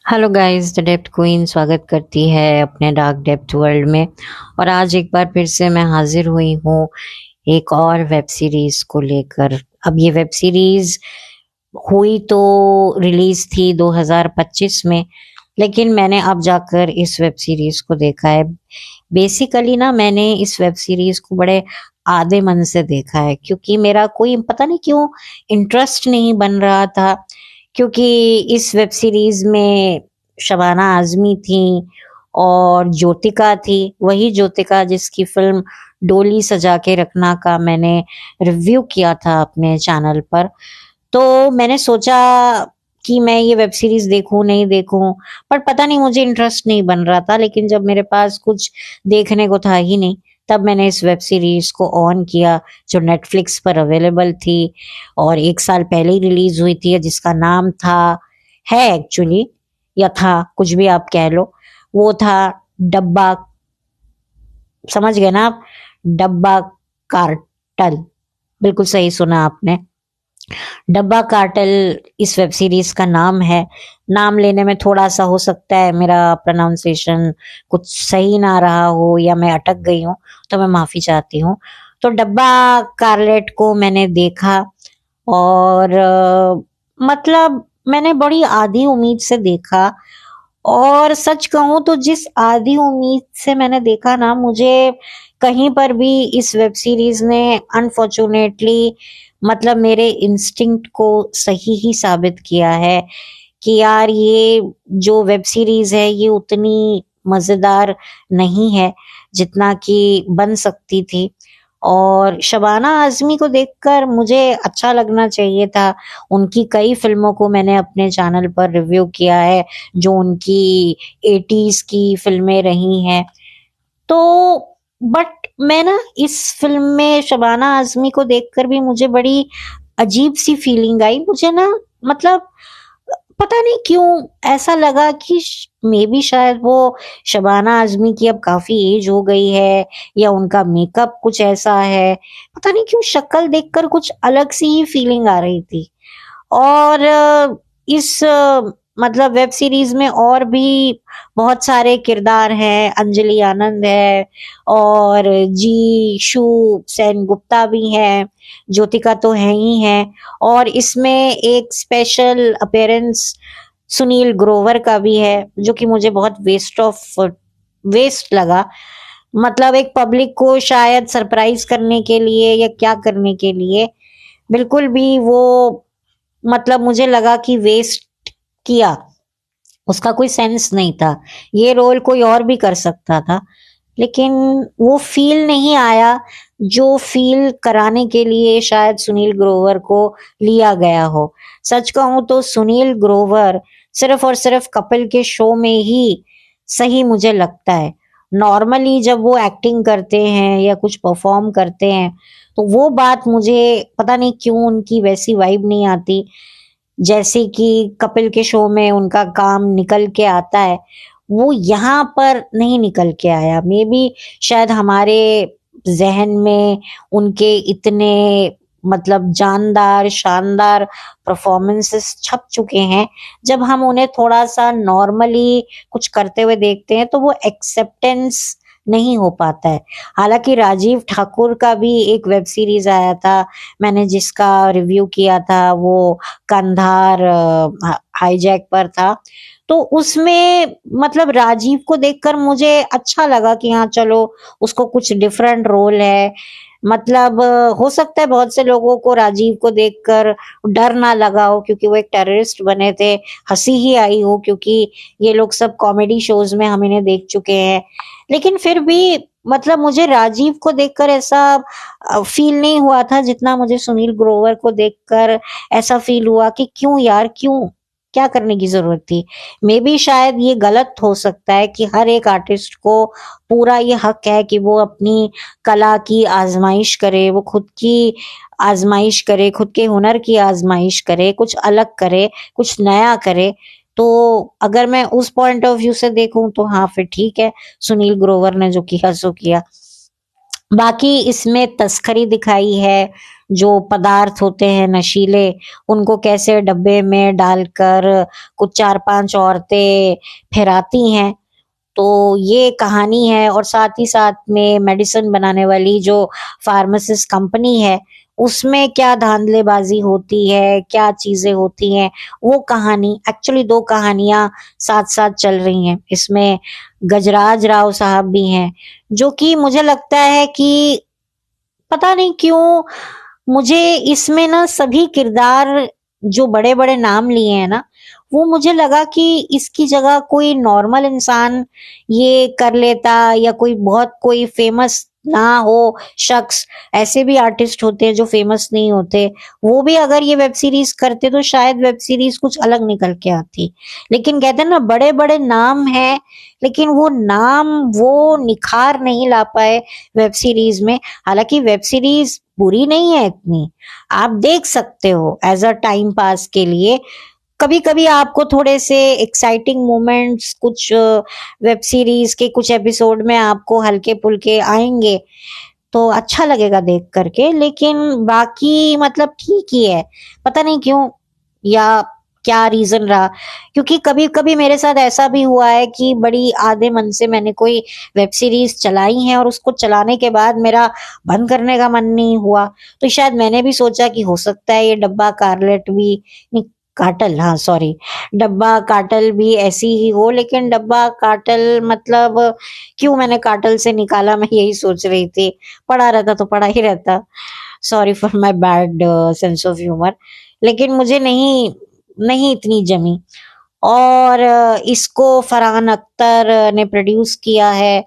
Hello guys, the depth queen स्वागत करती है अपने डार्क डेप्थ वर्ल्ड में। और आज एक बार फिर से मैं हाजिर हुई हूँ एक और वेब सीरीज को लेकर। अब ये वेब सीरीज हुई तो रिलीज थी 2025 में, लेकिन मैंने अब जाकर इस वेब सीरीज को देखा है। बेसिकली ना, मैंने इस वेब सीरीज को बड़े आधे मन से देखा है, क्योंकि मेरा कोई पता नहीं क्यों इंटरेस्ट नहीं बन रहा था। क्योंकि इस वेब सीरीज में शबाना आजमी थी और ज्योतिका थी, वही ज्योतिका जिसकी फिल्म डोली सजा के रखना का मैंने रिव्यू किया था अपने चैनल पर। तो मैंने सोचा कि मैं ये वेब सीरीज देखूं नहीं देखूं, पर पता नहीं मुझे इंटरेस्ट नहीं बन रहा था। लेकिन जब मेरे पास कुछ देखने को था ही नहीं, तब मैंने इस वेब सीरीज को ऑन किया, जो नेटफ्लिक्स पर अवेलेबल थी और 1 साल पहले ही रिलीज हुई थी, जिसका नाम था, है एक्चुअली, या था, कुछ भी आप कह लो, वो था डब्बा। समझ गए ना आप? डब्बा कार्टल। बिल्कुल सही सुना आपने। डब्बा कार्टेल इस वेब सीरीज का नाम है। नाम लेने में थोड़ा सा हो सकता है मेरा प्रोनाउंसिएशन कुछ सही ना रहा हो या मैं अटक गई हूँ, तो मैं माफी चाहती हूँ। तो डब्बा कार्लेट को मैंने देखा और मतलब मैंने बड़ी आधी उम्मीद से देखा। और सच कहूं तो जिस आधी उम्मीद से मैंने देखा ना, मुझे कहीं पर भी इस वेब सीरीज ने अनफॉर्चुनेटली मतलब मेरे इंस्टिंक्ट को सही ही साबित किया है कि यार, ये जो वेब सीरीज है ये उतनी मजेदार नहीं है जितना कि बन सकती थी। और शबाना आजमी को देखकर मुझे अच्छा लगना चाहिए था। उनकी कई फिल्मों को मैंने अपने चैनल पर रिव्यू किया है, जो उनकी 80s की फिल्में रही हैं। तो बट मैं ना, इस फिल्म में शबाना आजमी को देखकर भी मुझे बड़ी अजीब सी फीलिंग आई। मुझे ना, मतलब पता नहीं क्यों ऐसा लगा कि मे बी शायद वो शबाना आजमी की अब काफी एज हो गई है, या उनका मेकअप कुछ ऐसा है। पता नहीं क्यों शक्ल देखकर कुछ अलग सी ही फीलिंग आ रही थी। और इस मतलब वेब सीरीज में और भी बहुत सारे किरदार हैं। अंजलि आनंद है और जी शू सेन गुप्ता भी हैं, ज्योतिका तो है ही है। और इसमें एक स्पेशल अपीयरेंस सुनील ग्रोवर का भी है, जो कि मुझे बहुत वेस्ट लगा। मतलब एक पब्लिक को शायद सरप्राइज करने के लिए या क्या करने के लिए, बिल्कुल भी वो, मतलब मुझे लगा कि वेस्ट किया। उसका कोई सेंस नहीं था। ये रोल कोई और भी कर सकता था, लेकिन वो फील नहीं आया जो फील कराने के लिए शायद सुनील ग्रोवर को लिया गया हो। सच कहूं तो सुनील ग्रोवर सिर्फ और सिर्फ कपिल के शो में ही सही मुझे लगता है। नॉर्मली जब वो एक्टिंग करते हैं या कुछ परफॉर्म करते हैं, तो वो बात मुझे पता नहीं क्यों उनकी वैसी वाइब नहीं आती, जैसे कि कपिल के शो में उनका काम निकल के आता है, वो यहाँ पर नहीं निकल के आया। मे बी शायद हमारे जहन में उनके इतने मतलब जानदार शानदार परफॉर्मेंसेस छप चुके हैं, जब हम उन्हें थोड़ा सा नॉर्मली कुछ करते हुए देखते हैं तो वो एक्सेप्टेंस नहीं हो पाता है। हालांकि राजीव ठाकुर का भी एक वेब सीरीज आया था, मैंने जिसका रिव्यू किया था, वो कंधार हाईजैक पर था। तो उसमें मतलब राजीव को देखकर मुझे अच्छा लगा कि हाँ चलो, उसको कुछ डिफरेंट रोल है। मतलब हो सकता है बहुत से लोगों को राजीव को देखकर डर ना लगा हो, क्योंकि वो एक टेररिस्ट बने थे, हंसी ही आई हो, क्योंकि ये लोग सब कॉमेडी शोज में हम इन्हें देख चुके हैं। लेकिन फिर भी मतलब मुझे राजीव को देखकर ऐसा फील नहीं हुआ था जितना मुझे सुनील ग्रोवर को देखकर ऐसा फील हुआ कि क्यों यार, क्यों, क्या करने की जरूरत थी। मे बी शायद ये गलत हो सकता है कि हर एक आर्टिस्ट को पूरा ये हक है कि वो अपनी कला की आजमाइश करे, वो खुद की आजमाइश करे, खुद के हुनर की आजमाइश करे, कुछ अलग करे, कुछ नया करे। तो अगर मैं उस पॉइंट ऑफ व्यू से देखूं तो हाँ, फिर ठीक है, सुनील ग्रोवर ने जो किया सो किया। बाकी इसमें तस्करी दिखाई है, जो पदार्थ होते हैं नशीले, उनको कैसे डब्बे में डालकर कुछ 4-5 औरतें फिराती हैं। तो ये कहानी है और साथ ही साथ में मेडिसिन बनाने वाली जो फार्मासिस्ट कंपनी है, उसमें क्या धांधलेबाजी होती है, क्या चीजें होती हैं, वो कहानी। एक्चुअली 2 कहानियां साथ-साथ चल रही हैं। इसमें गजराज राव साहब भी हैं, जो कि मुझे लगता है कि पता नहीं क्यों मुझे इसमें ना सभी किरदार जो बड़े-बड़े नाम लिए हैं ना, वो मुझे लगा कि इसकी जगह कोई नॉर्मल इंसान ये कर लेता या कोई बहुत कोई फेमस ना हो शख्स। ऐसे भी आर्टिस्ट होते हैं जो फेमस नहीं होते, वो भी अगर ये वेब सीरीज करते तो शायद वेब सीरीज कुछ अलग निकल के आती। लेकिन कहते हैं ना बड़े-बड़े नाम हैं, लेकिन वो नाम वो निखार नहीं ला पाए वेब सीरीज में। हालांकि वेब सीरीज बुरी नहीं है इतनी, आप देख सकते हो एज अ टाइम पास के लिए। कभी कभी आपको थोड़े से एक्साइटिंग मोमेंट्स कुछ वेब सीरीज के कुछ एपिसोड में आपको हल्के फुल्के आएंगे, तो अच्छा लगेगा देख करके। लेकिन बाकी मतलब ठीक ही है, पता नहीं क्यों या क्या रीजन रहा। क्योंकि कभी कभी मेरे साथ ऐसा भी हुआ है कि बड़ी आधे मन से मैंने कोई वेब सीरीज चलाई है और उसको चलाने के बाद मेरा बंद करने का मन नहीं हुआ। तो शायद मैंने भी सोचा कि हो सकता है ये डब्बा कारलेट भी नहीं, काटल, हाँ सॉरी, डब्बा काटल भी ऐसी ही हो। लेकिन डब्बा काटल मतलब क्यों मैंने काटल से निकाला, मैं यही सोच रही थी। पढ़ा रहता तो पढ़ा ही रहता। Sorry for my bad sense of humour. लेकिन मुझे नहीं नहीं इतनी जमी। और इसको फरहान अख्तर ने प्रोड्यूस किया है।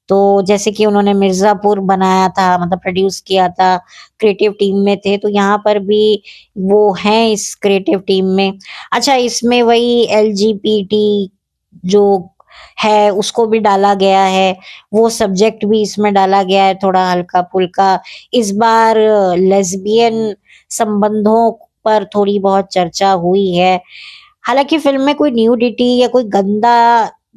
तो जैसे कि उन्होंने मिर्जापुर बनाया था, मतलब प्रोड्यूस किया था, क्रिएटिव टीम में थे, तो यहाँ पर भी वो हैं इस क्रिएटिव टीम में। अच्छा, इसमें वही एलजीबीटी जो है उसको भी डाला गया है, वो सब्जेक्ट भी इसमें डाला गया है थोड़ा हल्का फुल्का। इस बार लेस्बियन संबंधों पर थोड़ी बहुत चर्चा हुई है। हालांकि फिल्म में कोई न्यूडिटी या कोई गंदा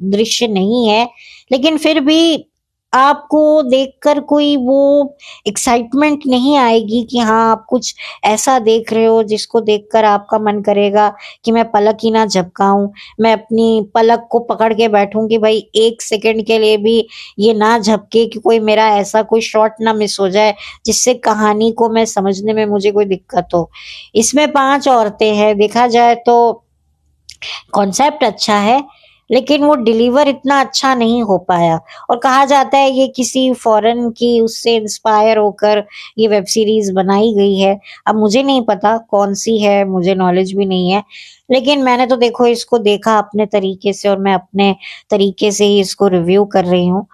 दृश्य नहीं है, लेकिन फिर भी आपको देखकर कोई वो एक्साइटमेंट नहीं आएगी कि हाँ आप कुछ ऐसा देख रहे हो जिसको देखकर आपका मन करेगा कि मैं पलक ही ना झपकाऊं, मैं अपनी पलक को पकड़ के बैठूं कि भाई 1 सेकंड के लिए भी ये ना झपके कि कोई मेरा ऐसा कोई शॉट ना मिस हो जाए जिससे कहानी को मैं समझने में मुझे कोई दिक्कत हो। इसमें 5 औरतें हैं, देखा जाए तो कॉन्सेप्ट अच्छा है, लेकिन वो डिलीवर इतना अच्छा नहीं हो पाया। और कहा जाता है ये किसी फॉरेन की उससे इंस्पायर होकर ये वेब सीरीज बनाई गई है। अब मुझे नहीं पता कौन सी है, मुझे नॉलेज भी नहीं है। लेकिन मैंने तो देखो इसको देखा अपने तरीके से और मैं अपने तरीके से ही इसको रिव्यू कर रही हूँ।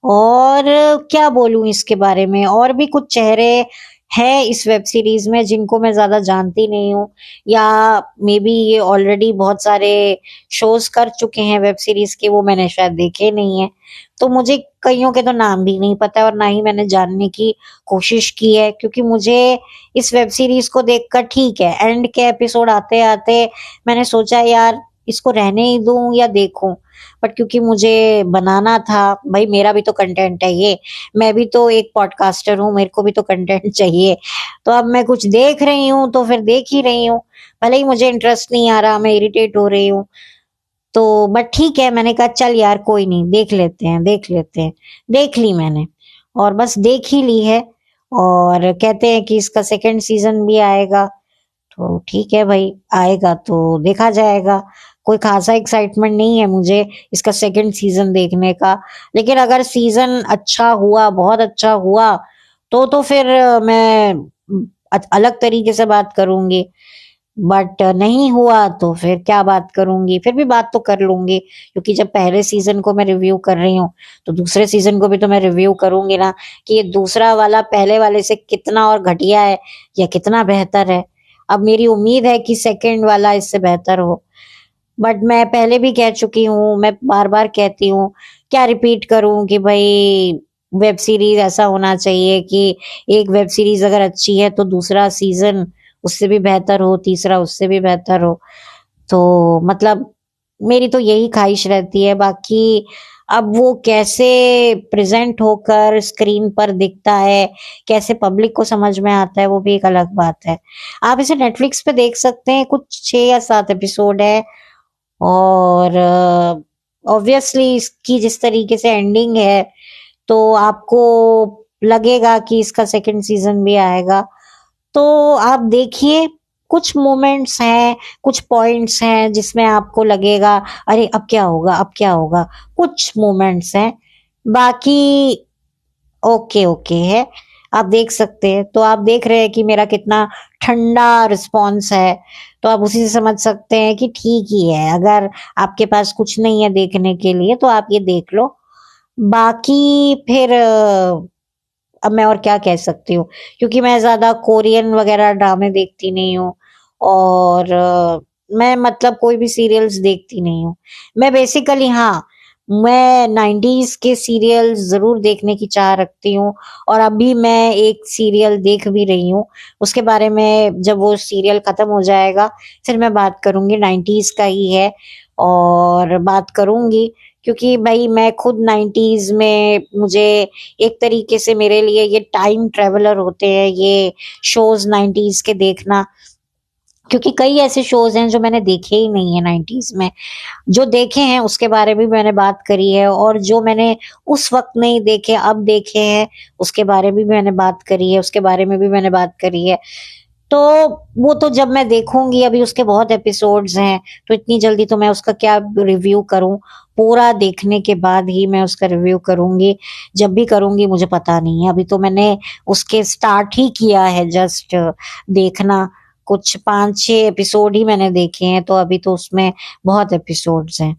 और क्या बोलूं इसके बारे में, और भी कुछ चेहरे हैं इस वेब सीरीज में जिनको मैं ज्यादा जानती नहीं हूँ, या मे बी ये ऑलरेडी बहुत सारे शोज कर चुके हैं वेब सीरीज के, वो मैंने शायद देखे नहीं है। तो मुझे कईयों के तो नाम भी नहीं पता और ना ही मैंने जानने की कोशिश की है। क्योंकि मुझे इस वेब सीरीज को देखकर ठीक है एंड के एपिसोड आते आते मैंने सोचा यार इसको रहने ही दूं या देखूं। बट क्योंकि मुझे बनाना था, भाई मेरा भी तो कंटेंट है ये, मैं भी तो एक पॉडकास्टर हूँ, मेरे को भी तो कंटेंट चाहिए। तो अब मैं कुछ देख रही हूँ तो फिर देख ही रही हूँ, भले ही मुझे इंटरेस्ट नहीं आ रहा, मैं इरिटेट हो रही हूँ। तो बट ठीक है, मैंने कहा चल यार कोई नहीं, देख लेते हैं देख लेते हैं। देख ली मैंने, और बस देख ही ली है। और कहते हैं कि इसका सेकंड सीजन भी आएगा, तो ठीक है भाई, आएगा तो देखा जाएगा। कोई खासा एक्साइटमेंट नहीं है मुझे इसका सेकंड सीजन देखने का। लेकिन अगर सीजन अच्छा हुआ, बहुत अच्छा हुआ, तो फिर मैं अलग तरीके से बात करूंगी। बट नहीं हुआ तो फिर क्या बात करूंगी, फिर भी बात तो कर लूंगी। क्योंकि जब पहले सीजन को मैं रिव्यू कर रही हूँ तो दूसरे सीजन को भी तो मैं रिव्यू करूंगी ना, कि ये दूसरा वाला पहले वाले से कितना और घटिया है या कितना बेहतर है। अब मेरी उम्मीद है कि सेकंड वाला इससे बेहतर हो। बट मैं पहले भी कह चुकी हूँ, मैं बार बार कहती हूँ, क्या रिपीट करूँ कि भाई वेब सीरीज ऐसा होना चाहिए कि एक वेब सीरीज अगर अच्छी है तो दूसरा सीजन उससे भी बेहतर हो, तीसरा उससे भी बेहतर हो। तो मतलब मेरी तो यही ख्वाहिश रहती है। बाकी अब वो कैसे प्रेजेंट होकर स्क्रीन पर दिखता है, कैसे पब्लिक को समझ में आता है, वो भी एक अलग बात है। आप इसे नेटफ्लिक्स पे देख सकते हैं, कुछ 6 या 7 एपिसोड है और ऑब्वियसली इसकी जिस तरीके से एंडिंग है तो आपको लगेगा कि इसका सेकंड सीजन भी आएगा। तो आप देखिए, कुछ मोमेंट्स हैं, कुछ पॉइंट्स हैं जिसमें आपको लगेगा अरे अब क्या होगा, अब क्या होगा, कुछ मोमेंट्स हैं। बाकी ओके ओके है, आप देख सकते हैं। तो आप देख रहे हैं कि मेरा कितना ठंडा रिस्पॉन्स है, तो आप उसी से समझ सकते हैं कि ठीक ही है। अगर आपके पास कुछ नहीं है देखने के लिए तो आप ये देख लो। बाकी फिर अब मैं और क्या कह सकती हूँ, क्योंकि मैं ज्यादा कोरियन वगैरह ड्रामे देखती नहीं हूँ और मैं मतलब कोई भी सीरियल्स देखती नहीं हूँ। मैं बेसिकली हाँ, मैं 90s के सीरियल जरूर देखने की चाह रखती हूँ और अभी मैं एक सीरियल देख भी रही हूँ। उसके बारे में जब वो सीरियल खत्म हो जाएगा फिर मैं बात करूंगी, 90s का ही है और बात करूंगी, क्योंकि भाई मैं खुद 90s में, मुझे एक तरीके से मेरे लिए ये टाइम ट्रेवलर होते हैं ये शोज 90s के देखना। क्योंकि कई ऐसे शोज हैं जो मैंने देखे ही नहीं है 90s में, जो देखे हैं उसके बारे में भी मैंने बात करी है, और जो मैंने उस वक्त नहीं देखे अब देखे हैं उसके बारे में भी मैंने बात करी है, उसके बारे में भी मैंने बात करी है। तो वो तो जब मैं देखूंगी, अभी उसके बहुत एपिसोड्स हैं तो इतनी जल्दी तो मैं उसका क्या रिव्यू करूं, पूरा देखने के बाद ही मैं उसका रिव्यू करूंगी। जब भी करूंगी मुझे पता नहीं है, अभी तो मैंने उसके स्टार्ट ही किया है जस्ट देखना। कुछ 5-6 एपिसोड ही मैंने देखे हैं, तो अभी तो उसमें बहुत एपिसोड्स हैं।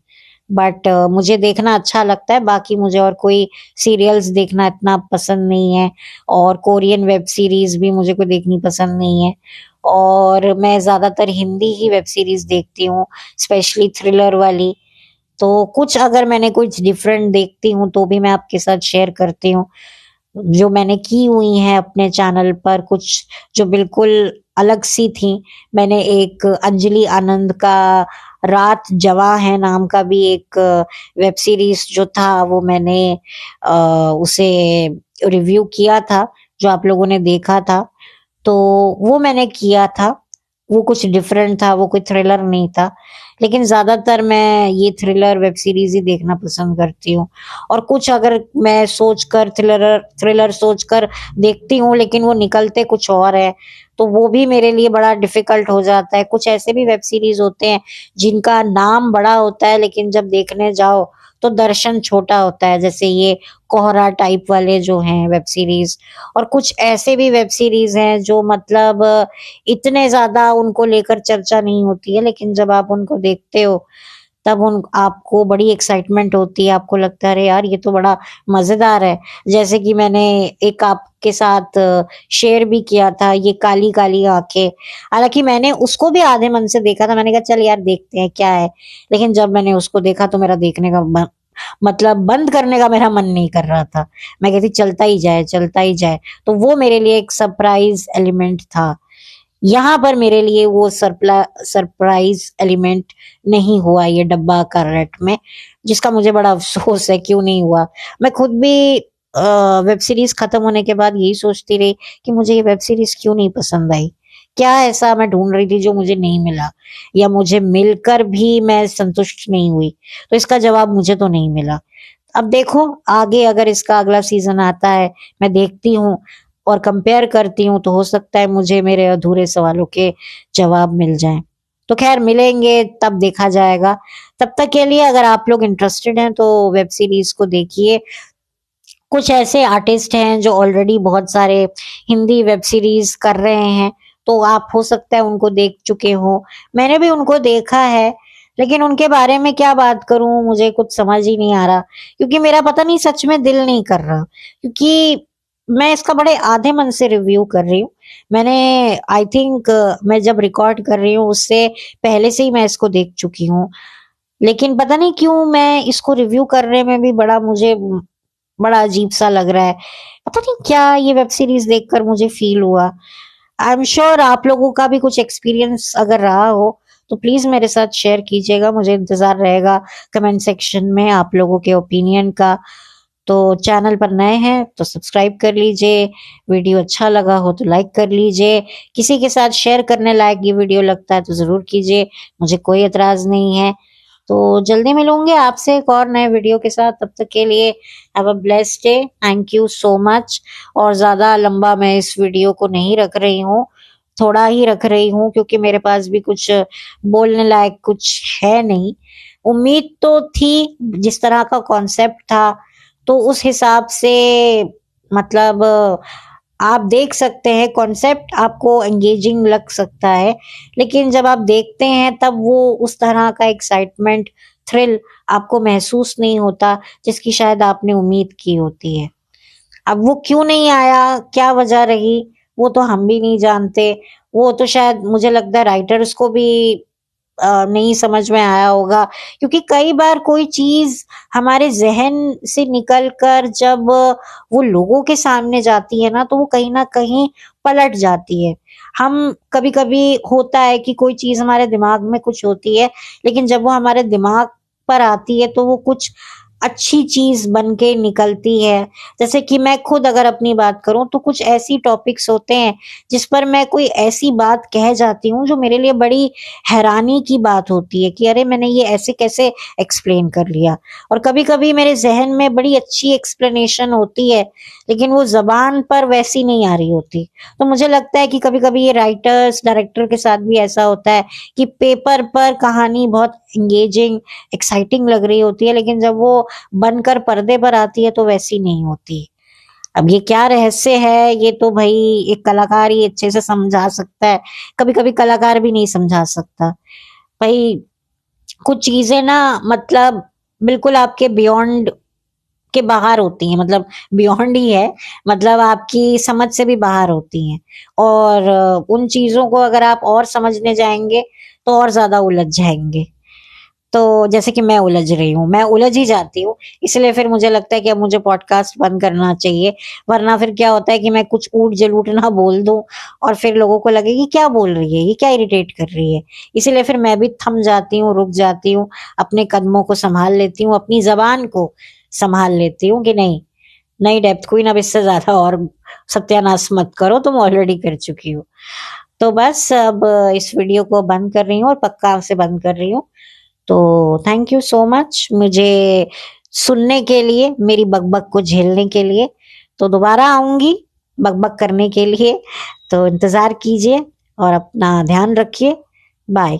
बट मुझे देखना अच्छा लगता है, बाकी मुझे और कोई सीरियल्स देखना इतना पसंद नहीं है और कोरियन वेब सीरीज भी मुझे कोई देखनी पसंद नहीं है। और मैं ज्यादातर हिंदी ही वेब सीरीज देखती हूँ, स्पेशली थ्रिलर वाली। तो कुछ अगर मैंने कुछ डिफरेंट देखती हूँ तो भी मैं आपके साथ शेयर करती हूँ, जो मैंने की हुई हैं अपने चैनल पर, कुछ जो बिल्कुल अलग सी थी। मैंने एक अंजलि आनंद का रात जवां है नाम का भी एक वेब सीरीज जो था, वो मैंने उसे रिव्यू किया था, जो आप लोगों ने देखा था। तो वो मैंने किया था, वो कुछ डिफरेंट था, वो कोई थ्रिलर नहीं था। लेकिन ज्यादातर मैं ये थ्रिलर वेब सीरीज ही देखना पसंद करती हूँ। और कुछ अगर मैं सोचकर थ्रिलर थ्रिलर सोचकर देखती हूँ लेकिन वो निकलते कुछ और है, तो वो भी मेरे लिए बड़ा डिफिकल्ट हो जाता है। कुछ ऐसे भी वेब सीरीज होते हैं जिनका नाम बड़ा होता है लेकिन जब देखने जाओ तो दर्शन छोटा होता है, जैसे ये कोहरा टाइप वाले जो हैं वेब सीरीज। और कुछ ऐसे भी वेब सीरीज हैं जो मतलब इतने ज्यादा उनको लेकर चर्चा नहीं होती है, लेकिन जब आप उनको देखते हो तब उन आपको बड़ी एक्साइटमेंट होती है, आपको लगता है अरे यार ये तो बड़ा मजेदार है। जैसे कि मैंने एक आपके साथ शेयर भी किया था, ये काली काली आंखें। हालांकि मैंने उसको भी आधे मन से देखा था, मैंने कहा चल यार देखते हैं क्या है, लेकिन जब मैंने उसको देखा तो मेरा देखने का मतलब बंद करने का मेरा मन नहीं कर रहा था। मैं कहती चलता ही जाए चलता ही जाए। तो वो मेरे लिए एक सरप्राइज एलिमेंट था। यहाँ पर मेरे लिए वो सरप्राइज एलिमेंट नहीं हुआ ये डब्बा करनेट में, जिसका मुझे बड़ा अफसोस है क्यों नहीं हुआ। मैं खुद भी वेब सीरीज खत्म होने के बाद यही सोचती रही कि मुझे ये वेब सीरीज क्यों नहीं पसंद आई, क्या ऐसा मैं ढूंढ रही थी जो मुझे नहीं मिला, या मुझे मिलकर भी मैं संतुष्ट नहीं हुई। तो इसका जवाब मुझे तो नहीं मिला। अब देखो आगे अगर इसका अगला सीजन आता है, मैं देखती हूँ और कंपेयर करती हूँ, तो हो सकता है मुझे मेरे अधूरे सवालों के जवाब मिल जाएं। तो खैर मिलेंगे तब देखा जाएगा। तब तक के लिए अगर आप लोग इंटरेस्टेड हैं तो वेब सीरीज को देखिए। कुछ ऐसे आर्टिस्ट हैं जो ऑलरेडी बहुत सारे हिंदी वेब सीरीज कर रहे हैं, तो आप हो सकता है उनको देख चुके हो। मैंने भी उनको देखा है, लेकिन उनके बारे में क्या बात करूं, मुझे कुछ समझ ही नहीं आ रहा, क्योंकि मेरा पता नहीं सच में दिल नहीं कर रहा। क्योंकि मैं इसका बड़े आधे मन से रिव्यू कर रही हूँ। मैंने आई थिंक मैं जब रिकॉर्ड कर रही हूँ उससे पहले से ही मैं इसको देख चुकी हूँ, लेकिन पता नहीं क्यों मैं इसको रिव्यू करने में भी बड़ा मुझे बड़ा अजीब सा लग रहा है। पता नहीं क्या ये वेब सीरीज देखकर मुझे फील हुआ। आई एम श्योर आप लोगों का भी कुछ एक्सपीरियंस अगर रहा हो तो प्लीज मेरे साथ शेयर कीजिएगा, मुझे इंतजार रहेगा कमेंट सेक्शन में आप लोगों के ओपिनियन का। तो चैनल पर नए हैं तो सब्सक्राइब कर लीजिए, वीडियो अच्छा लगा हो तो लाइक कर लीजिए, किसी के साथ शेयर करने लायक ये वीडियो लगता है तो जरूर कीजिए, मुझे कोई एतराज नहीं है। तो जल्दी मिलूंगे आपसे एक और नए वीडियो के साथ, तब तक के लिए have a blessed day, thank you so much. और ज्यादा लंबा मैं इस वीडियो को नहीं रख रही हूँ, थोड़ा ही रख रही हूँ क्योंकि मेरे पास भी कुछ बोलने लायक कुछ है नहीं। उम्मीद तो थी, जिस तरह का कॉन्सेप्ट था तो उस हिसाब से मतलब आप देख सकते हैं कॉन्सेप्ट आपको एंगेजिंग लग सकता है, लेकिन जब आप देखते हैं तब वो उस तरह का एक्साइटमेंट, थ्रिल आपको महसूस नहीं होता जिसकी शायद आपने उम्मीद की होती है। अब वो क्यों नहीं आया, क्या वजह रही, वो तो हम भी नहीं जानते। वो तो शायद मुझे लगता है राइटर्स को भी नहीं समझ में आया होगा, क्योंकि कई बार कोई चीज हमारे जहन से निकल कर जब वो लोगों के सामने जाती है ना तो वो कहीं ना कहीं पलट जाती है। हम कभी कभी होता है कि कोई चीज हमारे दिमाग में कुछ होती है, लेकिन जब वो हमारे दिमाग पर आती है तो वो कुछ अच्छी चीज बन के निकलती है। जैसे कि मैं खुद अगर अपनी बात करूं तो कुछ ऐसी टॉपिक्स होते हैं जिस पर मैं कोई ऐसी बात कह जाती हूँ जो मेरे लिए बड़ी हैरानी की बात होती है कि अरे मैंने ये ऐसे कैसे एक्सप्लेन कर लिया। और कभी कभी मेरे जहन में बड़ी अच्छी एक्सप्लेनेशन होती है लेकिन वो जबान पर वैसी नहीं आ रही होती। तो मुझे लगता है कि कभी कभी ये राइटर्स डायरेक्टर के साथ भी ऐसा होता है कि पेपर पर कहानी बहुत एंगेजिंग एक्साइटिंग लग रही होती है, लेकिन जब वो बनकर पर्दे पर आती है तो वैसी नहीं होती। अब ये क्या रहस्य है, ये तो भाई एक कलाकार ही अच्छे से समझा सकता है, कभी कभी कलाकार भी नहीं समझा सकता भाई। कुछ चीजें ना मतलब बिल्कुल आपके बियॉन्ड के बाहर होती हैं, मतलब बियॉन्ड ही है, मतलब आपकी समझ से भी बाहर होती हैं। और उन चीजों को अगर आप और समझने जाएंगे तो और ज्यादा उलझ जाएंगे। तो जैसे कि मैं उलझ रही हूँ, मैं उलझ ही जाती हूँ, इसलिए फिर मुझे लगता है कि अब मुझे पॉडकास्ट बंद करना चाहिए। वरना फिर क्या होता है कि मैं कुछ ऊट जलूट ना बोल दूं और फिर लोगों को लगे कि क्या बोल रही है, ये क्या इरिटेट कर रही है। इसीलिए फिर मैं भी थम जाती हूँ, रुक जाती हूँ, अपने कदमों को संभाल लेती हूँ, अपनी जबान को संभाल लेती हूँ कि नहीं, नहीं डेप्थ क्वीन, अब इससे ज्यादा और सत्यानाश मत करो, तुम ऑलरेडी कर चुकी हो। तो बस अब इस वीडियो को बंद कर रही हूँ और पक्का से बंद कर रही हूँ। तो थैंक यू सो मच मुझे सुनने के लिए, मेरी बकबक को झेलने के लिए। तो दोबारा आऊंगी बकबक करने के लिए, तो इंतजार कीजिए और अपना ध्यान रखिए। बाय।